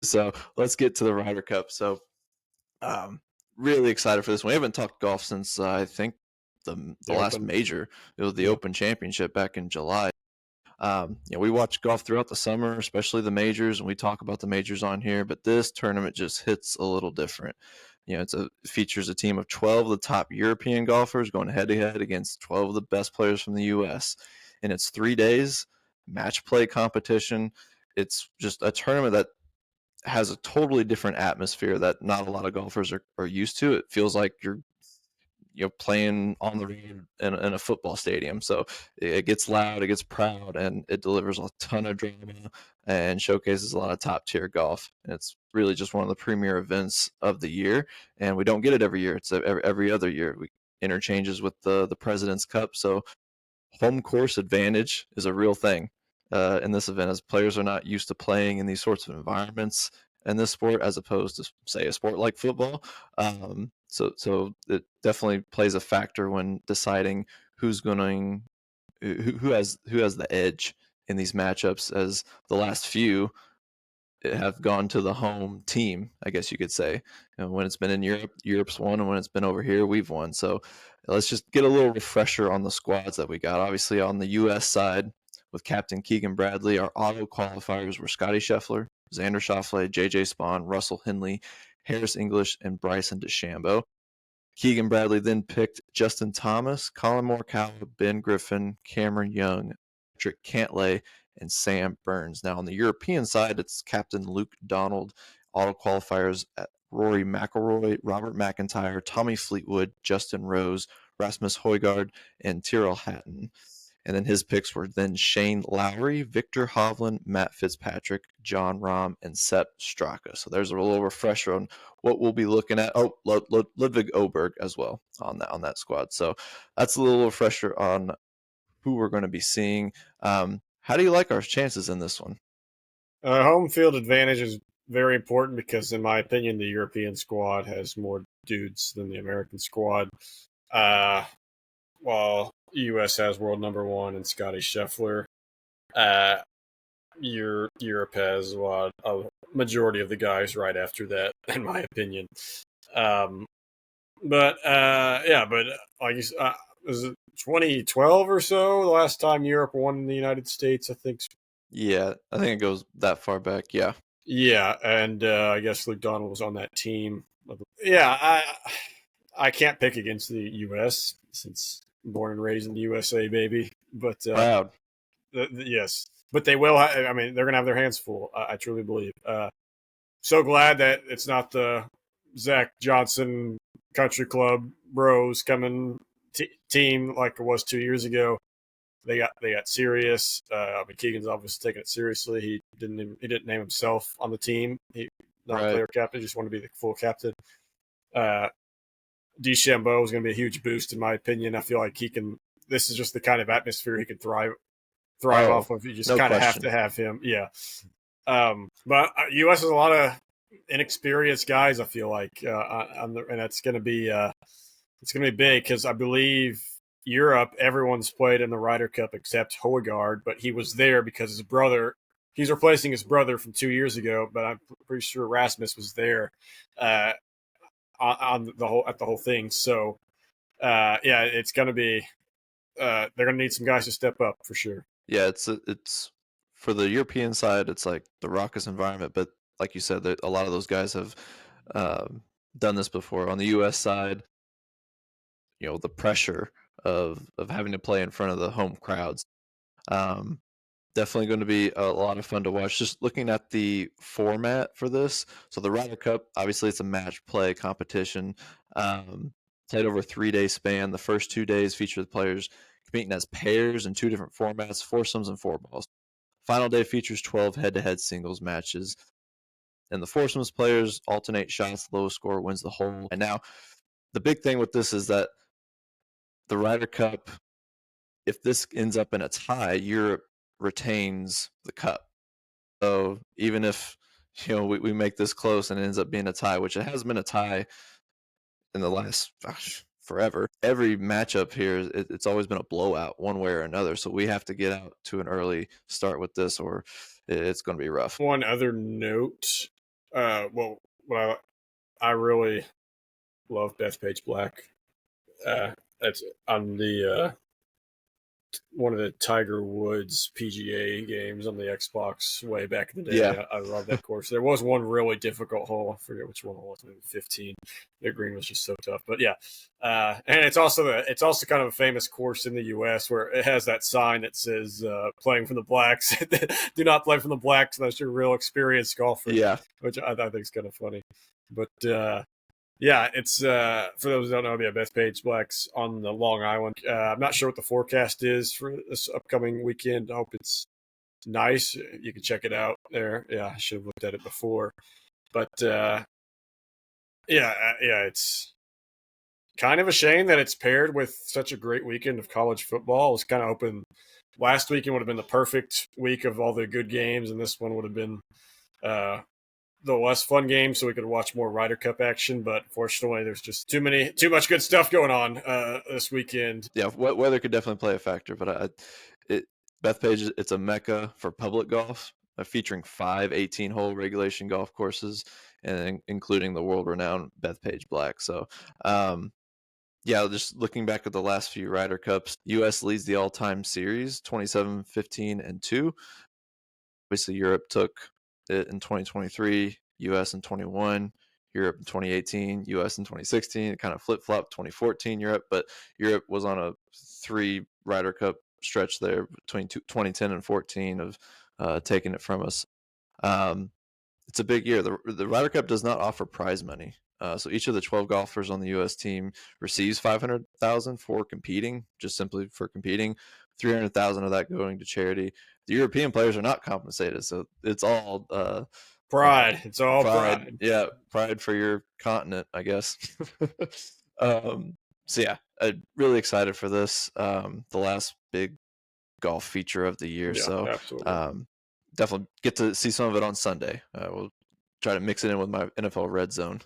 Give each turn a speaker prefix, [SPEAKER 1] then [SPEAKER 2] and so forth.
[SPEAKER 1] So let's get to the Ryder Cup. So um, really excited for this one. We haven't talked golf since I think the last
[SPEAKER 2] Open.
[SPEAKER 1] major. It was the
[SPEAKER 2] Yep.
[SPEAKER 1] Open Championship back in July. We watch golf throughout the summer, especially the majors, and we talk about the majors on here. But this tournament just hits a little different. It features a team of 12 of the top European golfers going head to head against 12 of the best players from the U.S. And it's 3 days, match play competition. It's just a tournament that has a totally different atmosphere that not a lot of golfers are used to. It feels like you're playing on the road in a football stadium. So it gets loud, it gets proud, and it delivers a ton of drama and showcases a lot of top tier golf. And it's really just one of the premier events of the year, and we don't get it every year. It's every other year. We interchanges with the President's Cup, so home course advantage is a real thing in this event, as players are not used to playing in these sorts of environments in this sport, as opposed to say a sport like football. So it definitely plays a factor when deciding who's going who has the edge in these matchups, as the last few have gone to the home team, I guess you could say. And when it's been in Europe, Europe's won, and when it's been over here, we've won. So let's just get a little refresher on the squads that we got. Obviously, on the U.S. side, with Captain Keegan Bradley, our auto qualifiers were Scotty Scheffler, Xander Schauffele, J.J. Spaun, Russell Henley, Harris English, and Bryson DeChambeau. Keegan Bradley then picked Justin Thomas, Colin Morikawa, Ben Griffin, Cameron Young, Patrick Cantlay, and Sam Burns. Now on the European side, it's Captain Luke Donald, auto qualifiers at Rory McIlroy, Robert McIntyre, Tommy Fleetwood, Justin Rose, Rasmus Højgaard, and Tyrrell Hatton. And then his picks were then Shane Lowry, Victor Hovland, Matt Fitzpatrick, John Rahm, and Sepp Straka. So there's a little refresher on what we'll be looking at. Oh, Ludwig Oberg as well on that squad. So that's a little refresher on who we're going to be seeing. How do you like our chances in this one?
[SPEAKER 2] Home field advantage is very important because, in my opinion, the European squad has more dudes than the American squad. While U.S. has world number one and Scotty Scheffler, Europe has a majority of the guys right after that, in my opinion. But like was it 2012 or so? The last time Europe won in the United States, I think.
[SPEAKER 1] Yeah, I think it goes that far back. Yeah.
[SPEAKER 2] Yeah, and I guess Luke Donald was on that team. Yeah, I can't pick against the U.S. since I'm born and raised in the USA, baby. But
[SPEAKER 1] Proud.
[SPEAKER 2] yes, but they will. I mean, they're gonna have their hands full. I truly believe. So glad that it's not the Zach Johnson Country Club Bros coming team like it was 2 years ago. They got serious. I mean, Keegan's obviously taking it seriously. He didn't name himself on the team. He not
[SPEAKER 1] Right.
[SPEAKER 2] player captain. He just wanted to be the full captain. DeChambeau is going to be a huge boost in my opinion. I feel like he can. This is just the kind of atmosphere he can thrive off of. You just
[SPEAKER 1] no
[SPEAKER 2] kind of have
[SPEAKER 1] question.
[SPEAKER 2] to have him. Yeah. But U.S. has a lot of inexperienced guys. I feel like, and it's going to be big because I believe Europe, everyone's played in the Ryder Cup except Højgaard, but he was there because his brother. He's replacing his brother from 2 years ago, but I'm pretty sure Rasmus was there on the whole thing. So, yeah, it's going to be. They're going to need some guys to step up for sure.
[SPEAKER 1] Yeah, it's for the European side, it's like the raucous environment, but like you said, that a lot of those guys have done this before. On the U.S. side, the pressure of having to play in front of the home crowds. Definitely going to be a lot of fun to watch. Just looking at the format for this, so the Ryder Cup, obviously, it's a match play competition. Played over a 3-day span. The first 2 days feature the players competing as pairs in 2 different formats, foursomes and four balls. Final day features 12 head-to-head singles matches. And the foursomes players alternate shots. The lowest score wins the hole. And now, the big thing with this is that the Ryder Cup, if this ends up in a tie, Europe retains the cup. So even if we make this close and it ends up being a tie, which it has been a tie in the last forever, every matchup here, it's always been a blowout one way or another. So we have to get out to an early start with this, or it's going to be rough.
[SPEAKER 2] One other note Well, I really love Bethpage Black. That's on the one of the Tiger Woods PGA games on the Xbox way back in the day.
[SPEAKER 1] Yeah.
[SPEAKER 2] I love that course. There was one really difficult hole. I forget which one it was, maybe 15. The green was just so tough. But yeah, and it's also kind of a famous course in the U.S. where it has that sign that says "Playing from the blacks." Do not play from the blacks unless you're a real experienced golfer.
[SPEAKER 1] Yeah.
[SPEAKER 2] Which I think is kind of funny. But yeah, it's for those who don't know, Bethpage Black's on the Long Island. I'm not sure what the forecast is for this upcoming weekend. I hope it's nice. You can check it out there. Yeah, I should have looked at it before. But yeah, it's kind of a shame that it's paired with such a great weekend of college football. I was kind of hoping last weekend would have been the perfect week of all the good games, and this one would have been the less fun game, so we could watch more Ryder Cup action. But fortunately, there's just too much good stuff going on this weekend.
[SPEAKER 1] Yeah, weather could definitely play a factor, but Bethpage, it's a mecca for public golf, featuring 5 18-hole regulation golf courses, and including the world-renowned Bethpage Black. So, yeah, just looking back at the last few Ryder Cups, U.S. leads the all-time series, 27, 15, and 2. Obviously, Europe took it in 2023, U.S. in 21, Europe in 2018, U.S. in 2016. It kind of flip-flopped 2014 Europe, but Europe was on a 3 Ryder Cup stretch there between 2010 and 14 of taking it from us. It's a big year. The Ryder Cup does not offer prize money. So each of the 12 golfers on the U.S. team receives $500,000 for competing, just simply for competing. $300,000 of that going to charity. The European players are not compensated, so it's all
[SPEAKER 2] pride. It's all pride.
[SPEAKER 1] Yeah, pride for your continent, I guess. So yeah, I'm really excited for this. The last big golf feature of the year.
[SPEAKER 2] Yeah,
[SPEAKER 1] so
[SPEAKER 2] absolutely.
[SPEAKER 1] Definitely get to see some of it on Sunday. We'll try to mix it in with my NFL Red Zone.